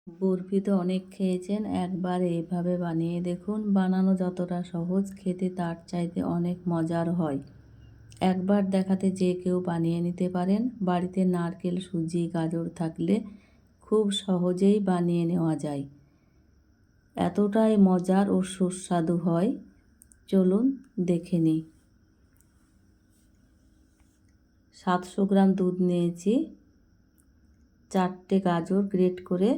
বরফি তো অনেক খেয়েছেন, একবার এইভাবে বানিয়ে দেখুন। বানানো যতটা সহজ, খেতে তার চাইতে অনেক মজার হয়। একবার দেখাতে যে কেউ বানিয়ে নিতে পারেন। বাড়িতে নারকেল, সুজি, গাজর থাকলে খুব সহজেই বানিয়ে নেওয়া যায়। এতটাই মজার ও সুস্বাদু হয়, চলুন দেখে নিই। 700 গ্রাম দুধ নিয়েছি। 4টে গাজর গ্রেট করে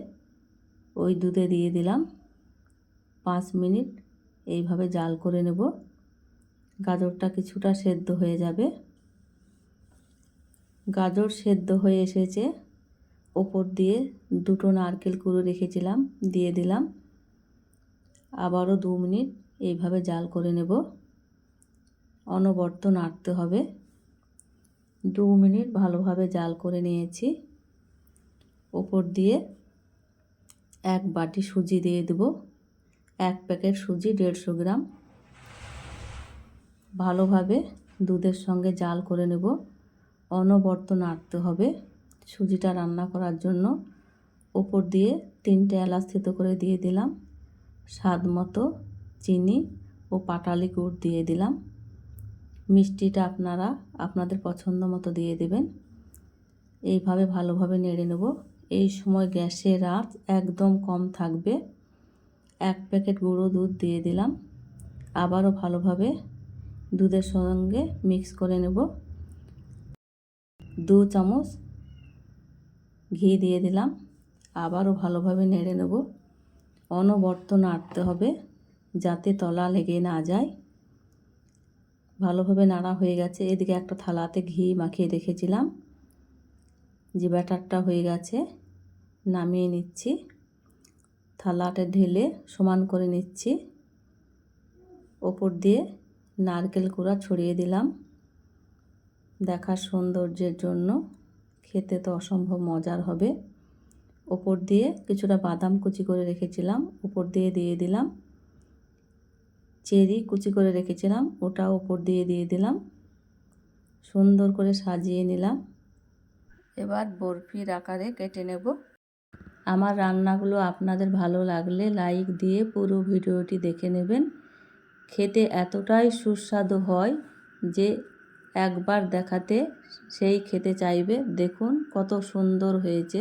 ওই দুধে দিয়ে দিলাম। 5 মিনিট এইভাবে জাল করে নেব। গাজরটা কিছুটা সেদ্ধ হয়ে যাবে। গাজর সেদ্ধ হয়ে এসেছে। ওপর দিয়ে 2টো নারকেল কুড়ো রেখেছিলাম, দিয়ে দিলাম। আবারও 2 মিনিট এইভাবে জাল করে নেব। অনবরত নাড়তে হবে। 2 মিনিট ভালোভাবে জাল করে নিয়েছি। ওপর দিয়ে 1 বাটি সুজি দিয়ে দেব। 1 প্যাকেট সুজি 150 গ্রাম। ভালোভাবে দুধের সঙ্গে জাল করে নেব। অনবরত নাড়তে হবে সুজিটা রান্না করার জন্য। ওপর দিয়ে 3টে এলাচ থেতো করে দিয়ে দিলাম। স্বাদ মতো চিনি ও পাটালি গুড় দিয়ে দিলাম। মিষ্টিটা আপনারা আপনাদের পছন্দ মতো দিয়ে দেবেন। এইভাবে ভালোভাবে নেড়ে নেব। এই সময় গ্যাসের আঁচ একদম কম থাকবে। 1 প্যাকেট গুঁড়ো দুধ দিয়ে দিলাম। আবারও ভালোভাবে দুধের সঙ্গে মিক্স করে নেব। 2 চামচ ঘি দিয়ে দিলাম। আবারও ভালোভাবে নেড়ে নেব। অনবরত নাড়তে হবে যাতে তলা লেগে না যায়। ভালোভাবে নাড়া হয়ে গেছে। এদিকে একটা থালাতে ঘি মাখিয়ে রেখেছিলাম। যে ব্যাটারটা হয়ে গেছে, নামিয়ে নিচ্ছি। থালাটা ঢেলে সমান করে নিচ্ছি। ওপর দিয়ে নারকেল কোড়া ছড়িয়ে দিলাম দেখার সৌন্দর্যের জন্য। খেতে তো অসম্ভব মজার হবে। ওপর দিয়ে কিছুটা বাদাম কুচি করে রেখেছিলাম, ওপর দিয়ে দিয়ে দিলাম। চেরি কুচি করে রেখেছিলাম, ওটাও ওপর দিয়ে দিয়ে দিলাম। সুন্দর করে সাজিয়ে নিলাম। এবার বরফির আকারে কেটে নেব। আমার রান্নাগুলো আপনাদের ভালো লাগলে লাইক দিয়ে পুরো ভিডিওটি দেখে নেবেন। খেতে এতটাই সুস্বাদু হয় যে একবার দেখাতে সেই খেতে চাইবে। দেখুন কত সুন্দর হয়েছে।